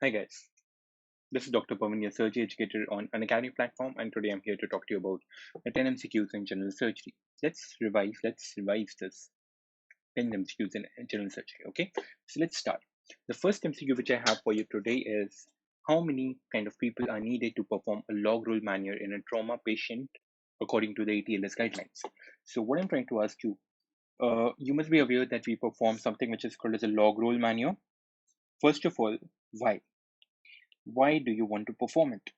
Hi guys, this is Dr. Pawan, your surgery educator on Unacademy platform, and today I'm here to talk to you about the 10 MCQs in general surgery. Let's revise this 10 MCQs in general surgery. Okay, so let's start. The first MCQ which I have for you today is how many kind of people are needed to perform a log roll maneuver in a trauma patient according to the ATLS guidelines. So what I'm trying to ask you, you must be aware that we perform something which is called as a log roll maneuver. First of all, why? Why do you want to perform it?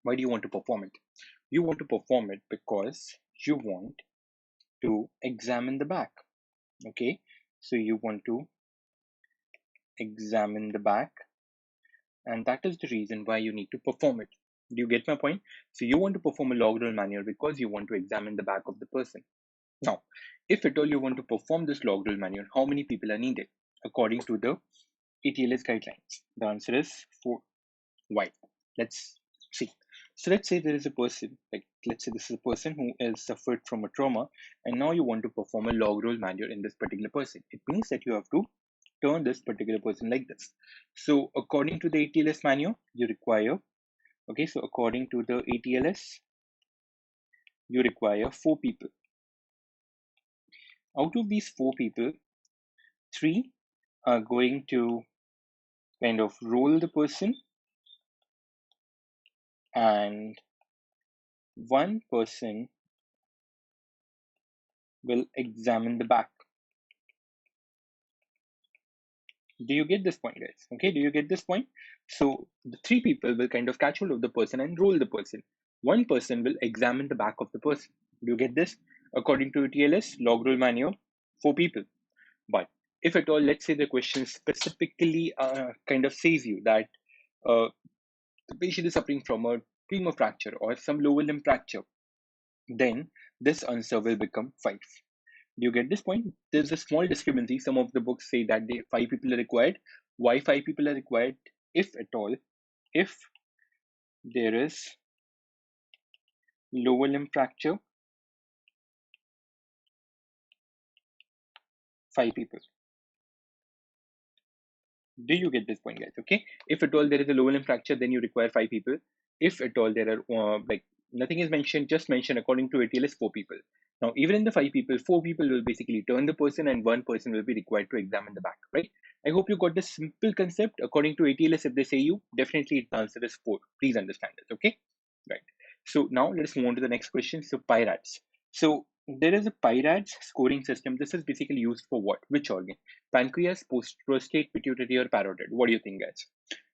Why do you want to perform it? You want to perform it because you want to examine the back. Okay, so you want to examine the back, and that is the reason why you need to perform it. Do you get my point? So you want to perform a log roll maneuver because you want to examine the back of the person. Now, if at all you want to perform this log roll maneuver, how many people are needed according to the ATLS guidelines? The answer is 4. Why? Let's see. So let's say there is a person, like let's say this is a person who has suffered from a trauma, and now you want to perform a log roll maneuver in this particular person. It means that you have to turn this particular person like this. So according to the ATLS manual, you require, okay, so according to the ATLS, you require 4 people. Out of these 4 people, 3 are going to kind of roll the person, and 1 person will examine the back. Do you get this point, guys? Okay, do you get this point? So the 3 people will kind of catch hold of the person and roll the person. 1 person will examine the back of the person. Do you get this? According to TLS, log roll manual, 4 people. But if at all, let's say the question specifically kind of says you that uh, the patient is suffering from a femur fracture or some lower limb fracture, then this answer will become 5. Do you get this point? There's a small discrepancy. Some of the books say that 5 people are required. Why 5 people are required? If at all, if there is lower limb fracture, 5 people. Do you get this point, guys? Okay. If at all there is a lower limb fracture, then you require 5 people. If at all there are like nothing is mentioned, just mentioned according to ATLS 4 people. Now, even in the 5 people, 4 people will basically turn the person, and 1 person will be required to examine the back, right? I hope you got this simple concept. According to ATLS, if they say you, definitely the answer is 4. Please understand this, okay? Right. So now let us move on to the next question. So PIRADS. So there is a PIRADS scoring system. This is basically used for what? Which organ? Pancreas, prostate, pituitary, or parotid? What do you think, guys?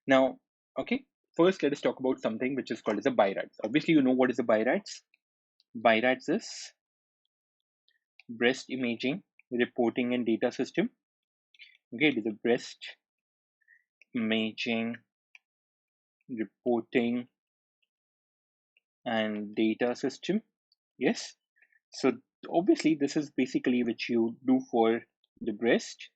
Now, okay, first let us talk about something which is called as a BIRADS. Obviously, you know what is a BIRADS. BIRADS is breast imaging reporting and data system. Okay, it is a breast imaging reporting and data system. Yes. So obviously, this is basically which you do for the breast.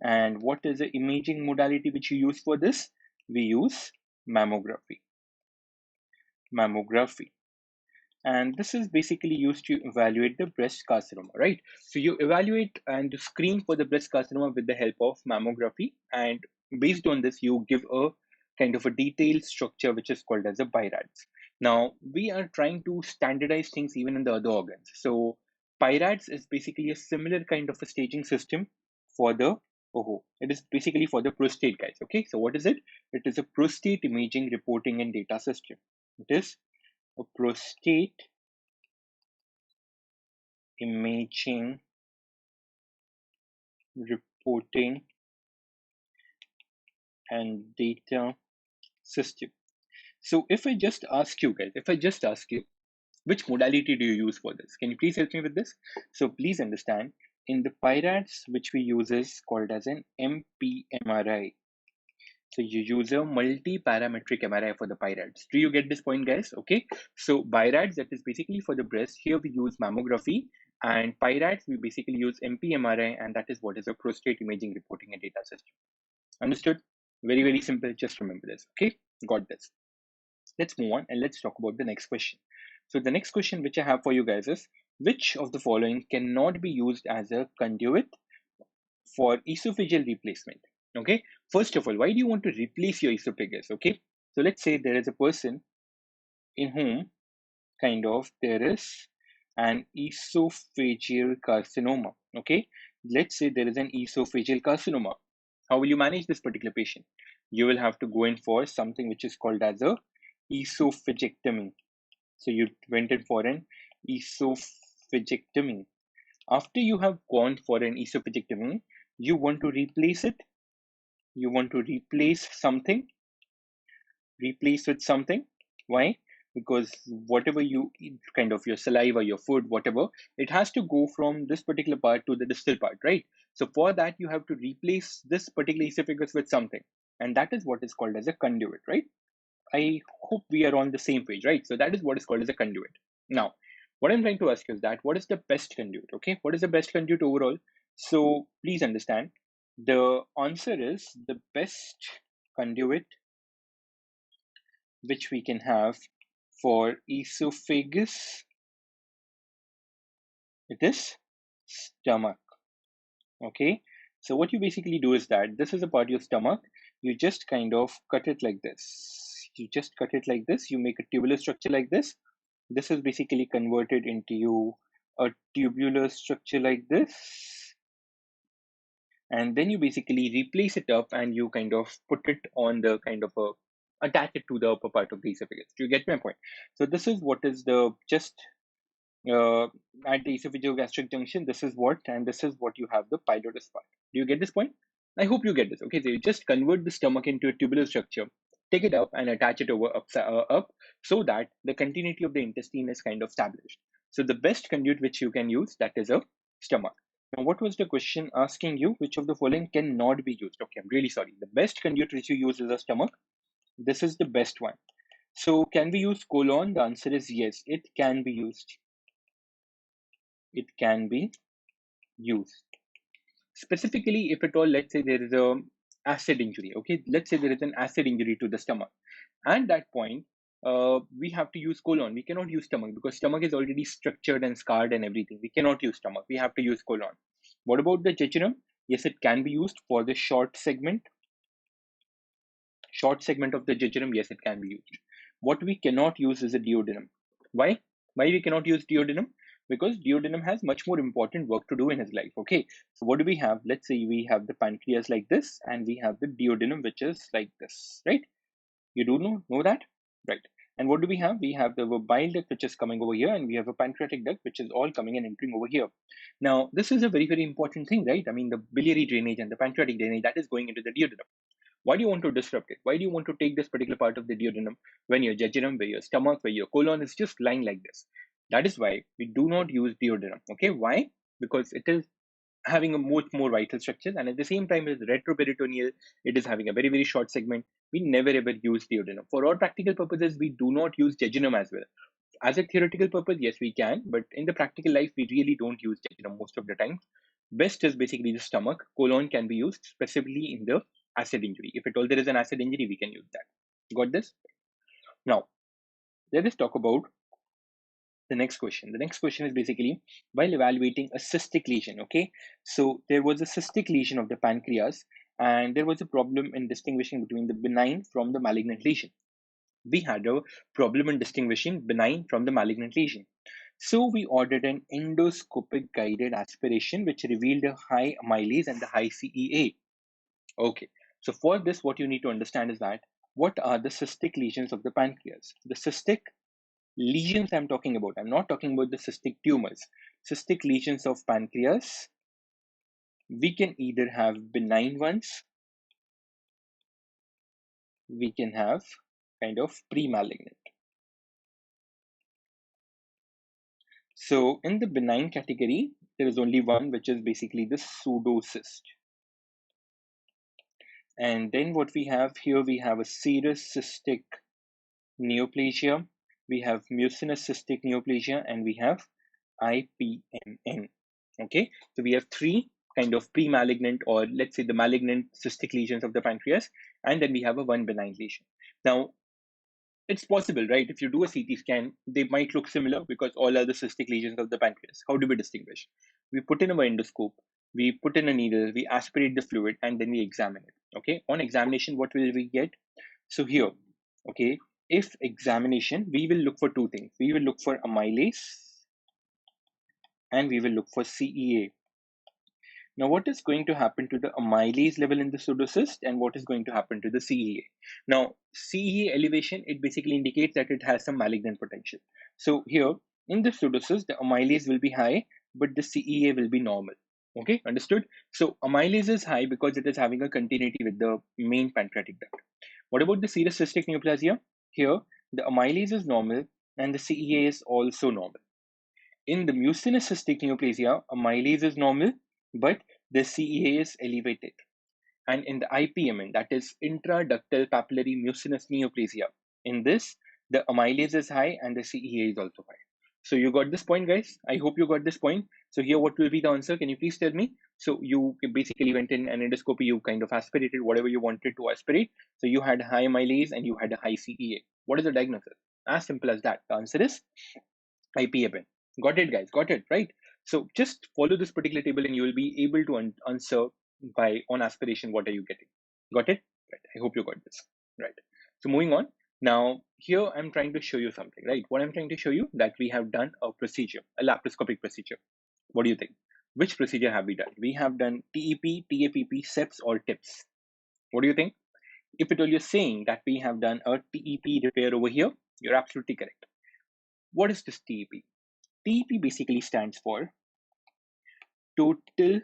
And what is the imaging modality which you use for this? We use mammography. Mammography. And this is basically used to evaluate the breast carcinoma, right? So you evaluate and screen for the breast carcinoma with the help of mammography. And based on this, you give a kind of a detailed structure which is called as a BIRADS. Now, we are trying to standardize things even in the other organs. So PIRADS is basically a similar kind of a staging system for the it is basically for the prostate, guys. Okay, so what is it? It is a prostate imaging reporting and data system. It is a prostate imaging reporting and data system. So if I just ask you guys, which modality do you use for this? Can you please help me with this? So please understand, in the PIRADS, which we use is called as an MPMRI. So you use a multi-parametric MRI for the PIRADS. Do you get this point, guys? Okay. So PIRADS, that is basically for the breast. Here we use mammography, and PIRADS we basically use MPMRI, and that is what is a prostate imaging reporting and data system. Understood? Very, very simple. Just remember this. Okay. Got this. Let's move on and let's talk about the next question. So the next question which I have for you guys is, which of the following cannot be used as a conduit for esophageal replacement? Okay, first of all, why do you want to replace your esophagus? Okay, so let's say there is a person in whom there is an esophageal carcinoma. Okay, let's say there is an esophageal carcinoma. How will you manage this particular patient? You will have to go in for something which is called as a esophagectomy. So you went in for an esophagectomy. After you have gone for an esophagectomy, you want to replace it. You want to replace with something. Why? Because whatever you eat, your saliva, your food, whatever, it has to go from this particular part to the distal part, right? So for that, you have to replace this particular esophagus with something. And that is what is called as a conduit, right? I hope we are on the same page, right? So that is what is called as a conduit. Now, what I'm trying to ask you is that what is the best conduit? Okay, what is the best conduit overall? So please understand, the answer is the best conduit which we can have for esophagus, it is stomach. Okay, so what you basically do is that this is a part of your stomach. You just cut it like this. You make a tubular structure like this. This is basically converted into a tubular structure like this, and then you basically replace it up and you put it on the attach it to the upper part of the esophagus. Do you get my point? So this is what is the just uh, at the esophagogastric junction. This is what, and this is what you have the pylorus part. Do you get this point? I hope you get this. Okay, so you just convert the stomach into a tubular structure, take it up and attach it up so that the continuity of the intestine is established. So the best conduit which you can use, that is a stomach. Now, what was the question asking you? Which of the following cannot be used? Okay, I'm really sorry. The best conduit which you use is a stomach. This is the best one. So can we use colon? The answer is yes, it can be used. It can be used. Specifically, if at all, let's say there is a acid injury. Okay, let's say there is an acid injury to the stomach. At that point, we have to use colon. We cannot use stomach because stomach is already structured and scarred and everything. We cannot use stomach. We have to use colon. What about the jejunum? Yes, it can be used for the short segment of the jejunum. Yes, it can be used. What we cannot use is a duodenum. Why? Why we cannot use duodenum? Because duodenum has much more important work to do in his life. Okay, so what do we have? Let's say we have the pancreas like this, and we have the duodenum, which is like this, right? You do know that, right? And what do we have? We have the bile duct, which is coming over here, and we have a pancreatic duct, which is all coming and entering over here. Now, this is a very, very important thing, right? I mean, the biliary drainage and the pancreatic drainage, that is going into the duodenum. Why do you want to disrupt it? Why do you want to take this particular part of the duodenum when your jejunum, where your stomach, where your colon is just lying like this? That is why we do not use duodenum. Okay, why? Because it is having a much more vital structure, and at the same time, it is retroperitoneal. It is having a very, very short segment. We never ever use duodenum. For all practical purposes, we do not use jejunum as well. As a theoretical purpose, yes, we can, but in the practical life, we really don't use jejunum most of the time. Best is basically the stomach. Colon can be used specifically in the acid injury. If at all there is an acid injury, we can use that. Got this? Now, let us talk about the next question. The next question is basically while evaluating a cystic lesion. Okay, so there was a cystic lesion of the pancreas, and there was a problem in distinguishing between the benign from the malignant lesion. We had a problem in distinguishing benign from the malignant lesion. So we ordered an endoscopic guided aspiration, which revealed a high amylase and the high CEA. Okay, so for this, what you need to understand is that what are the cystic lesions of the pancreas? The cystic lesions I'm talking about, I'm not talking about the cystic tumors. Cystic lesions of pancreas, we can either have benign ones, we can have pre-malignant. So in the benign category, there is only one, which is basically the pseudocyst. And then what we have here, we have a serous cystic neoplasia, we have mucinous cystic neoplasia, and we have IPMN. Okay, so we have three pre-malignant, or let's say the malignant cystic lesions of the pancreas, and then we have a one benign lesion. Now, it's possible, right? If you do a CT scan, they might look similar because all are the cystic lesions of the pancreas. How do we distinguish? We put in our endoscope, we put in a needle, we aspirate the fluid, and then we examine it. Okay, on examination, what will we get? So here, okay, if examination, we will look for two things. We will look for amylase and we will look for CEA. Now, what is going to happen to the amylase level in the pseudocyst and what is going to happen to the CEA? Now, CEA elevation, it basically indicates that it has some malignant potential. So here in the pseudocyst, the amylase will be high, but the CEA will be normal. Okay, understood? So amylase is high because it is having a continuity with the main pancreatic duct. What about the serous cystic neoplasia? Here, the amylase is normal and the CEA is also normal. In the mucinous cystic neoplasia, amylase is normal, but the CEA is elevated. And in the IPMN, that is intraductal papillary mucinous neoplasia, in this, the amylase is high and the CEA is also high. So you got this point, guys? I hope you got this point. So here, what will be the answer? Can you please tell me? So you basically went in an endoscopy, you kind of aspirated whatever you wanted to aspirate. So you had high amylase and you had a high CEA. What is the diagnosis? As simple as that. The answer is IPMN. Got it, guys? Got it, right? So just follow this particular table and you will be able to answer by on aspiration what are you getting. Got it? Right. I hope you got this. Right. So moving on. Now here I'm trying to show you something, right? What I'm trying to show you that we have done a procedure, a laparoscopic procedure. What do you think? Which procedure have we done? We have done TEP, TAPP, SEPS or TIPS. What do you think? If at all you're saying that we have done a TEP repair over here, you're absolutely correct. What is this TEP? TEP basically stands for total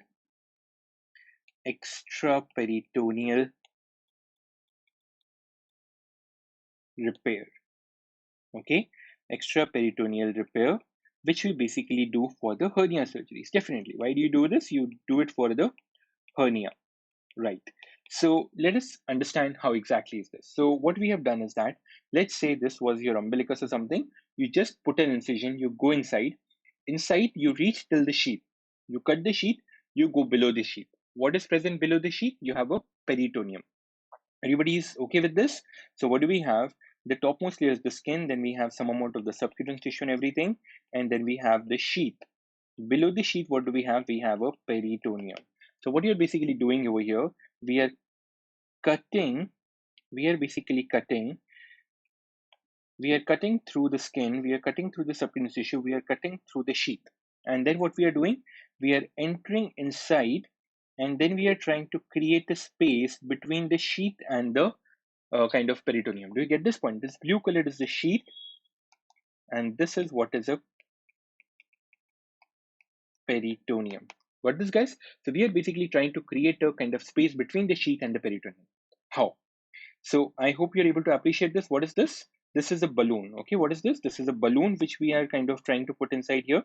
extraperitoneal repair. Okay, extraperitoneal repair, which we basically do for the hernia surgeries. Definitely. Why do you do this? You do it for the hernia, right? So let us understand how exactly is this. So what we have done is that, let's say this was your umbilicus or something. You just put an incision, you go inside. Inside, you reach till the sheath. You cut the sheath, you go below the sheath. What is present below the sheath? You have a peritoneum. Everybody is okay with this? So what do we have? The topmost layer is the skin, then we have some amount of the subcutaneous tissue and everything, and then we have the sheath. Below the sheath, what do we have? We have a peritoneum. So what you're basically doing over here, we are basically cutting through the skin, we are cutting through the subcutaneous tissue, we are cutting through the sheath. And then what we are doing, we are entering inside, and then we are trying to create a space between the sheath and the kind of peritoneum. Do you get this point? This blue color is the sheath, and this is what is a peritoneum. Got this, guys? So we are basically trying to create a kind of space between the sheath and the peritoneum. How? So I hope you're able to appreciate this. What is this? This is a balloon. Okay, what is this? This is a balloon which we are kind of trying to put inside here.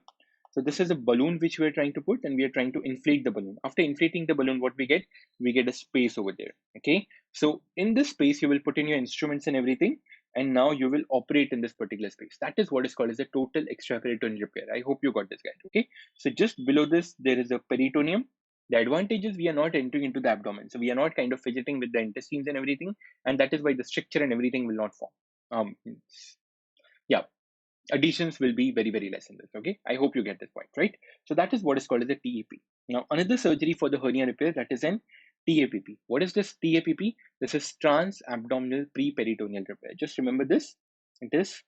So this is a balloon which we are trying to put, and we are trying to inflate the balloon. After inflating the balloon, what we get? We get a space over there. Okay, so in this space, you will put in your instruments and everything, and now you will operate in this particular space. That is what is called as a total extraperitoneal repair. I hope you got this, guys. Okay, so just below this, there is a peritoneum. The advantage is we are not entering into the abdomen, so we are not kind of fidgeting with the intestines and everything, and that is why the stricture and everything will not form. Yeah, additions will be very, very less in this. Okay, I hope you get this point, right? So that is what is called as a TAP. Now another surgery for the hernia repair, that is an TAPP. What is this TAPP? This is trans-abdominal pre-peritoneal repair. Just remember this. It is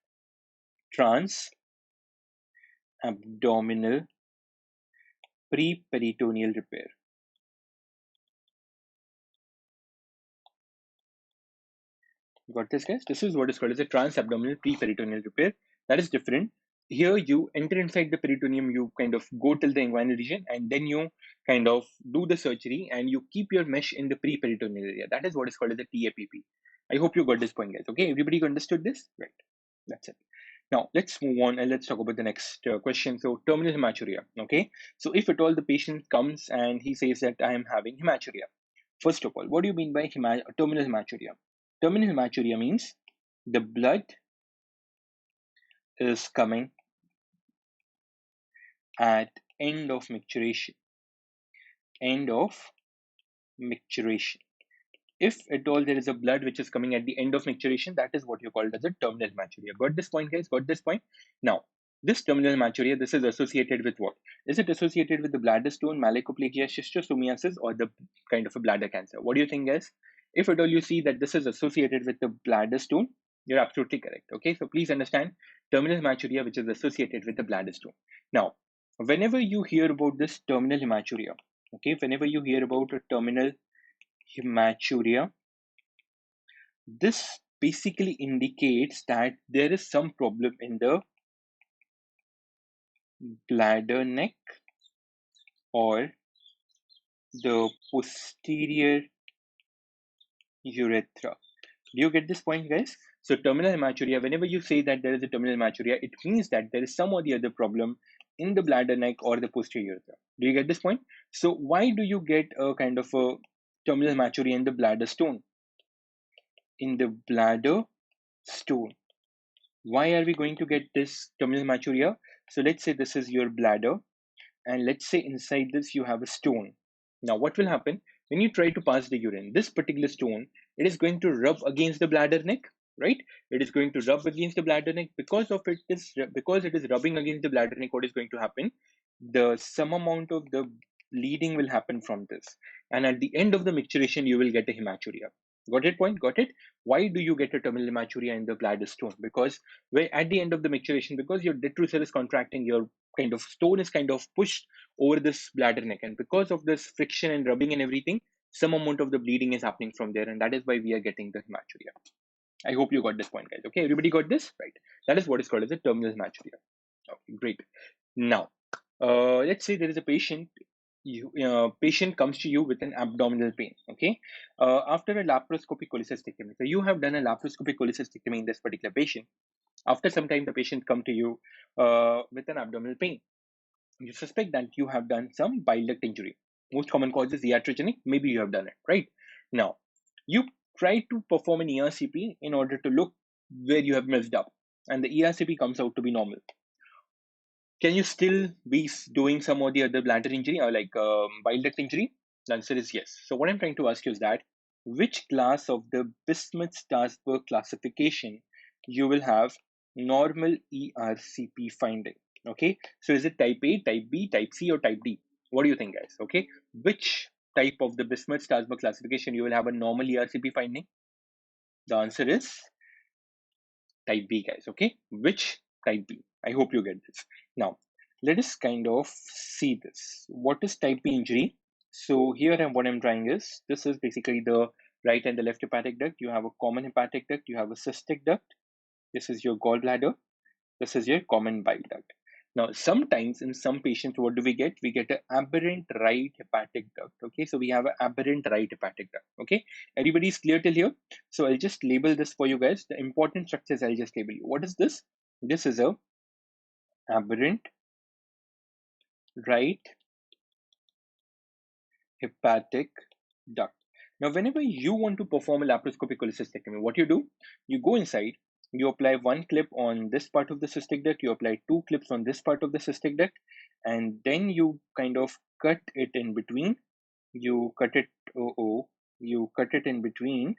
trans-abdominal pre-peritoneal repair. Got this, guys? This is what is called as a trans-abdominal pre-peritoneal repair. That is different. Here you enter inside the peritoneum, you kind of go till the inguinal region, and then you kind of do the surgery and you keep your mesh in the pre-peritoneal area. That is what is called as a TAPP. I hope you got this point, guys. Okay, everybody understood this? Right. That's it. Now let's move on and let's talk about the next question. So terminal hematuria. Okay, so if at all the patient comes and he says that I am having hematuria, first of all, what do you mean by terminal hematuria? Terminal hematuria means the blood is coming at end of micturition. End of micturition. If at all there is a blood which is coming at the end of micturition, that is what you call as a terminal hematuria. Got this point, guys? Got this point? Now, This terminal hematuria, this is associated with what? Is it associated with the bladder stone, malakoplakia, schistosomiasis, or the kind of a bladder cancer? What do you think, guys? If at all you see that this is associated with the bladder stone, you're absolutely correct. Okay, so please understand terminal hematuria, which is associated with the bladder stone. Now, whenever you hear about this terminal hematuria, okay, whenever you hear about a terminal hematuria, this basically indicates that there is some problem in the bladder neck or the posterior urethra. Do you get this point, guys? So terminal hematuria, whenever you say that there is a terminal hematuria, it means that there is some or the other problem in the bladder neck or the posterior urethra. Do you get this point? So why do you get a kind of a terminal hematuria in the bladder stone? In the bladder stone. Why are we going to get this terminal hematuria? So let's say this is your bladder, and let's say inside this you have a stone. Now what will happen when you try to pass the urine? This particular stone, it is going to rub against the bladder neck, right? It is going to rub against the bladder neck. Because it is rubbing against the bladder neck, what is going to happen? The some amount of the bleeding will happen from this, and at the end of the micturition you will get a hematuria. Got it point? Got it? Why do you get a terminal hematuria in the bladder stone? Because at the end of the micturition, because your detrusor is contracting, your kind of stone is kind of pushed over this bladder neck, and because of this friction and rubbing and everything, some amount of the bleeding is happening from there, and that is why we are getting the hematuria. I hope you got this point, guys. Okay, everybody got this? Right. That is what is called as a terminal hematuria. Okay, great. Now, let's say there is a patient. Patient comes to you with an abdominal pain. Okay, after a laparoscopic cholecystectomy. So you have done a laparoscopic cholecystectomy in this particular patient. After some time, the patient come to you with an abdominal pain. You suspect that you have done some bile duct injury. Most common cause is iatrogenic. Maybe you have done it, right? Now, you try to perform an ERCP in order to look where you have messed up, and the ERCP comes out to be normal. Can you still be doing some or the other bladder injury or like bile duct injury? The answer is yes. So what I'm trying to ask you is that which class of the Bismuth-Starsberg classification you will have normal ERCP finding? Okay, so is it type A, type B, type C, or type D? What do you think, guys? Okay, which type of the Bismuth-Starsberg classification you will have a normal ERCP finding? The answer is type B, guys. Okay, which type B? I hope you get this. Now, let us kind of see this. What is type B injury? So here what I'm trying is, this is basically the right and the left hepatic duct. You have a common hepatic duct, you have a cystic duct. This is your gallbladder. This is your common bile duct. Now, sometimes in some patients, what do we get? We get an aberrant right hepatic duct. Okay, so we have an aberrant right hepatic duct. Okay, everybody's clear till here? So I'll just label this for you guys. The important structures I'll just label you. What is this? This is a aberrant right hepatic duct. Now, whenever you want to perform a laparoscopic cholecystectomy, what you do? You go inside, you apply one clip on this part of the cystic duct, you apply two clips on this part of the cystic duct, and then you kind of cut it in between. You cut it, you cut it in between,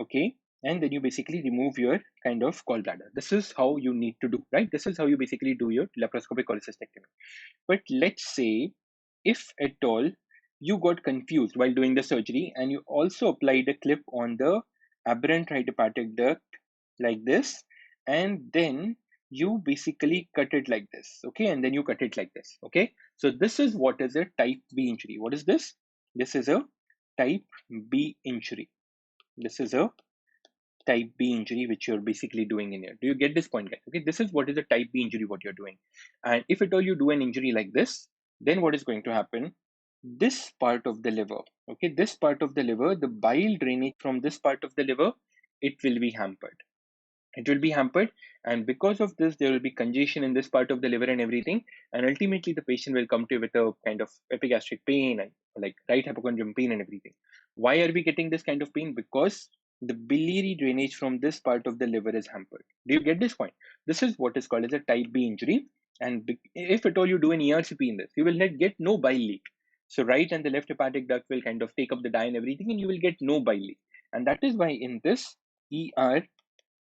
okay? And then you basically remove your kind of gallbladder. This is how you need to do, right? This is how you basically do your laparoscopic cholecystectomy. But let's say, if at all you got confused while doing the surgery and you also applied a clip on the aberrant right hepatic duct like this, and then you basically cut it like this, okay? And then you cut it like this, okay? So this is what is a type B injury. What is this? This is a type B injury. This is a type B injury which you're basically doing in here. Do you get this point, guys? Okay, this is what is a type B injury, what you're doing. And if at all you do an injury like this, then what is going to happen? This part of the liver, okay, this part of the liver, the bile drainage from this part of the liver, it will be hampered. It will be hampered, and because of this, there will be congestion in this part of the liver and everything. And ultimately, the patient will come to you with a kind of epigastric pain and like right hypochondrium pain and everything. Why are we getting this kind of pain? Because the biliary drainage from this part of the liver is hampered. Do you get this point? This is what is called as a type B injury. And if at all you do an ERCP in this, you will get no bile leak. So right and the left hepatic duct will kind of take up the dye and everything, and you will get no bile leak. And that is why in this ERCP,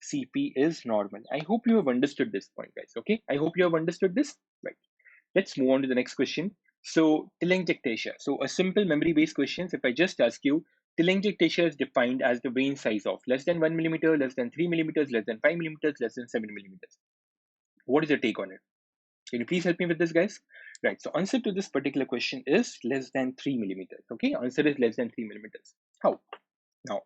CP is normal. I hope you have understood this point, guys. Okay, I hope you have understood this. Right. Let's move on to the next question. So, telangiectasia. So, a simple memory-based question. If I just ask you, telangiectasia is defined as the vein size of less than 1 millimeter, less than 3 millimeters, less than 5 millimeters, less than 7 millimeters. What is your take on it? Can you please help me with this, guys? Right. So, answer to this particular question is less than 3 millimeters. Okay. Answer is less than 3 millimeters. How? Now,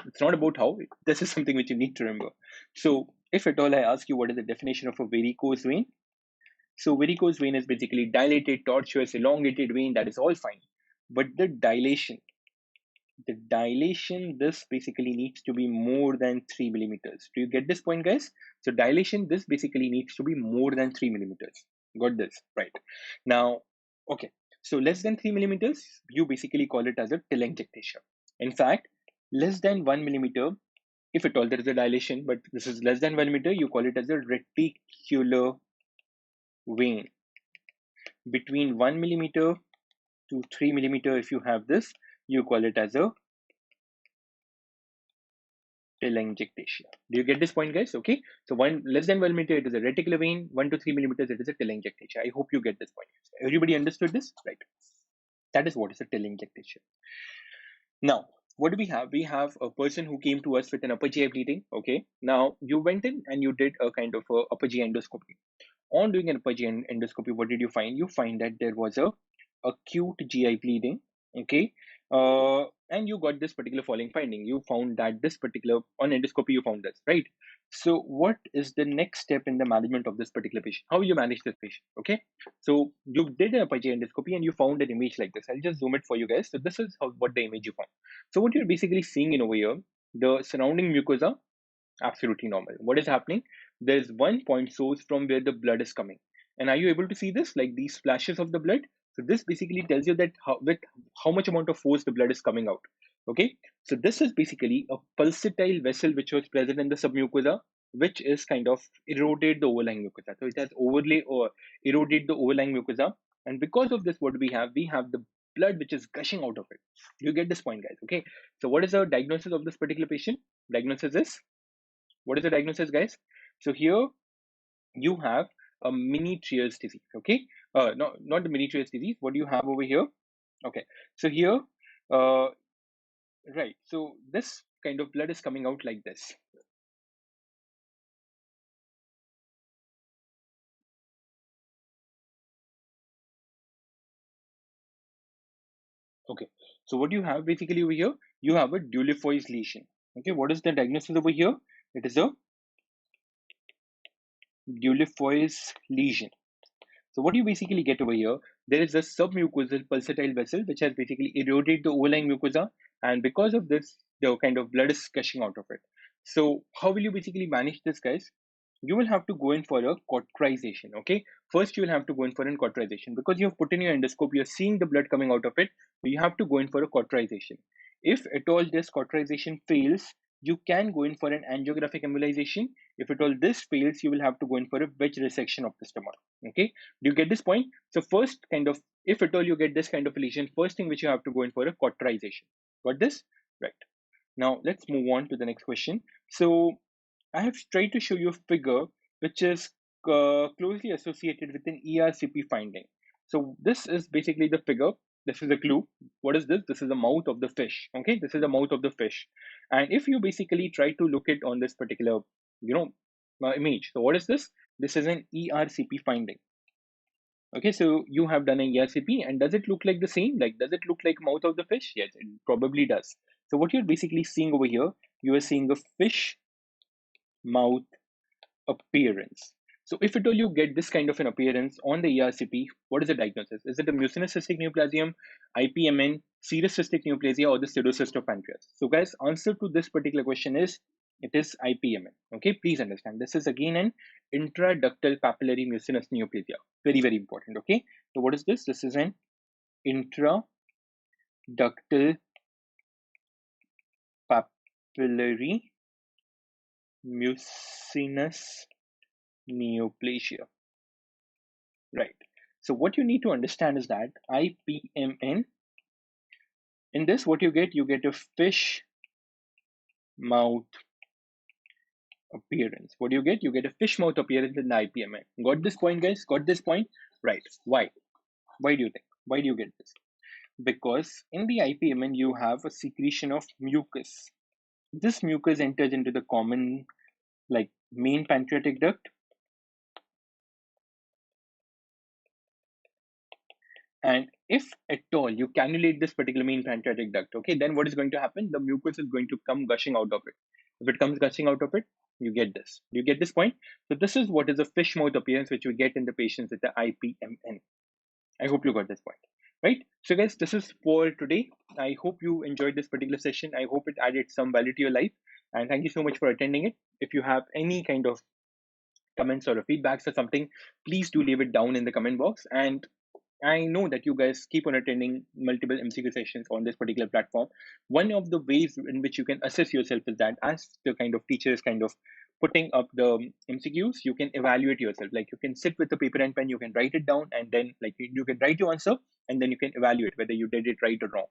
it's not about how. This is something which you need to remember. So, if at all I ask you what is the definition of a varicose vein, so varicose vein is basically dilated, tortuous, elongated vein. That is all fine. But the dilation, this basically needs to be more than 3 millimeters. Do you get this point, guys? So dilation, this basically needs to be more than 3 millimeters. Got this, right? Now, okay. So less than 3 millimeters, you basically call it as a telangiectasia. In fact, less than 1 millimeter, if at all there is a dilation, but this is less than 1 millimeter, you call it as a reticular vein. Between 1 millimeter to 3 millimeter, if you have this, you call it as a telangiectasia. Do you get this point, guys? Okay. So one less than 1 millimeter, it is a reticular vein. 1 to 3 millimeters, it is a telangiectasia. I hope you get this point. Everybody understood this, right? That is what is a telangiectasia. Now, what do we have? We have a person who came to us with an upper GI bleeding. Okay. Now you went in and you did a kind of a upper GI endoscopy. On doing an upper GI endoscopy, what did you find? You find that there was a acute GI bleeding. Okay. And you got this particular following finding. You found that this particular on endoscopy, you found this, right? So what is the next step in the management of this particular patient? How you manage this patient? Okay. So you did an upper GI endoscopy and you found an image like this. I'll just zoom it for you guys. So this is what the image you found. So what you're basically seeing in over here, the surrounding mucosa, absolutely normal. What is happening? There's one point source from where the blood is coming. And are you able to see this? Like these flashes of the blood? So this basically tells you that with how much amount of force the blood is coming out. Okay. So this is basically a pulsatile vessel which was present in the submucosa, which is kind of eroded the overlying mucosa. So it has overlay or eroded the overlying mucosa. And because of this, what do we have? We have the blood which is gushing out of it. You get this point, guys. Okay. So what is the diagnosis of this particular patient? Diagnosis is, what is the diagnosis, guys? So here you have a Meniere's disease. Okay, no, not the Meniere's disease. What do you have over here? Okay, so here, right. So this kind of blood is coming out like this. Okay, so what do you have basically over here? You have a Dieulafoy's lesion. Okay, what is the diagnosis over here? It is a Dieulafoy's lesion. So what you basically get over here, there is a submucosal pulsatile vessel which has basically eroded the overlying mucosa, and because of this, the kind of blood is gushing out of it. So how will you basically manage this, guys? You will have to go in for a cauterization. Okay, first you will have to go in for a cauterization because you have put in your endoscope, you're seeing the blood coming out of it. So you have to go in for a cauterization. If at all this cauterization fails, you can go in for an angiographic embolization. If at all this fails, you will have to go in for a wedge resection of the stomach. Okay, do you get this point? So first kind of, if at all you get this kind of lesion, first thing which you have to go in for a cauterization. Got this? Right. Now let's move on to the next question. So I have tried to show you a figure which is closely associated with an ERCP finding. So this is basically the figure. This is a clue. What is this? This is the mouth of the fish. Okay, this is the mouth of the fish. And if you basically try to look it on this particular, image. So what is this? This is an ERCP finding. Okay, so you have done a ERCP, and does it look like the same? Like, does it look like mouth of the fish? Yes, it probably does. So what you're basically seeing over here, you are seeing a fish mouth appearance. So if at all you get this kind of an appearance on the ERCP, what is the diagnosis? Is it a mucinous cystic neoplasm, IPMN, serous cystic neoplasia, or the pseudocyst of pancreas? So guys, answer to this particular question is, it is IPMN. Okay, please understand. This is again an intraductal papillary mucinous neoplasia. Very, very important. Okay, so what is this? This is an intraductal papillary mucinous neoplasia. Right. So what you need to understand is that IPMN, in this what you get a fish mouth appearance. What do you get? You get a fish mouth appearance in the IPMN. Got this point, guys? Got this point? Right. Why? Why do you think? Why do you get this? Because in the IPMN, you have a secretion of mucus. This mucus enters into the common, like, main pancreatic duct. And if at all you cannulate this particular main pancreatic duct, okay, then what is going to happen? The mucus is going to come gushing out of it. If it comes gushing out of it, you get this. Do you get this point? So this is what is a fish mouth appearance which we get in the patients with the IPMN. I hope you got this point, right? So guys, this is for today. I hope you enjoyed this particular session. I hope it added some value to your life. And thank you so much for attending it. If you have any kind of comments or feedbacks or something, please do leave it down in the comment box. And I know that you guys keep on attending multiple MCQ sessions on this particular platform. One of the ways in which you can assess yourself is that as the kind of teacher is kind of putting up the MCQs, you can evaluate yourself. Like you can sit with the paper and pen, you can write it down, and then like you can write your answer, and then you can evaluate whether you did it right or wrong.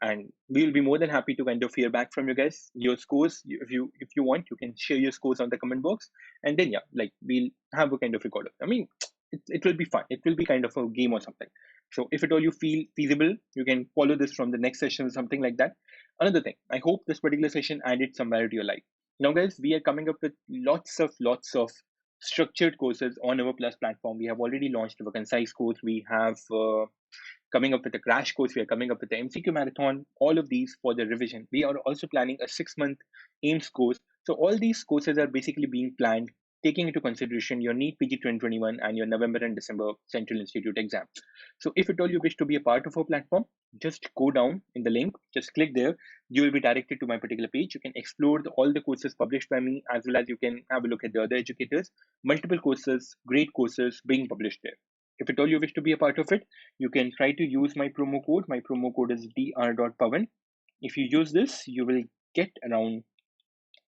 And we will be more than happy to kind of hear back from you guys. Your scores, if you want, you can share your scores on the comment box, and then yeah, like we'll have a kind of recorder. I mean, it will be fun. It will be kind of a game or something. So if at all you feel feasible, you can follow this from the next session or something like that. Another thing, I hope this particular session added some value to your life. Now, guys, we are coming up with lots of structured courses on our Plus platform. We have already launched our concise course. We have coming up with a crash course. We are coming up with the MCQ marathon. All of these for the revision. We are also planning a 6-month AIMS course. So all these courses are basically being planned taking into consideration your NEET PG 2021 and your November and December Central Institute exams. So if at all you wish to be a part of our platform, just go down in the link, just click there. You will be directed to my particular page. You can explore all the courses published by me, as well as you can have a look at the other educators. Multiple courses, great courses being published there. If at all you wish to be a part of it, you can try to use my promo code. My promo code is dr.pawan. If you use this, you will get around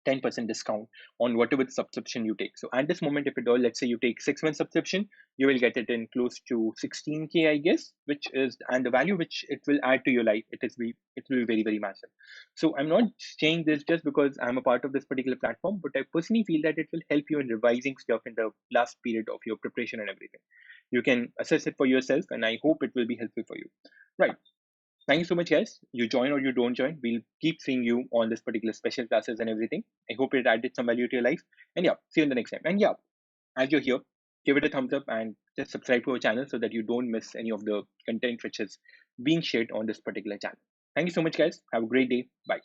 10% discount on whatever subscription you take. So at this moment, if at all, let's say you take 6 months subscription, you will get it in close to 16K, I guess, which is, and the value which it will add to your life, it will be very, very massive. So I'm not saying this just because I'm a part of this particular platform, but I personally feel that it will help you in revising stuff in the last period of your preparation and everything. You can assess it for yourself, and I hope it will be helpful for you. Right. Thank you so much, guys. You join or you don't join, we'll keep seeing you on this particular special classes and everything. I hope it added some value to your life. And yeah, see you in the next time. And yeah, as you're here, give it a thumbs up and just subscribe to our channel so that you don't miss any of the content which is being shared on this particular channel. Thank you so much, guys. Have a great day. Bye.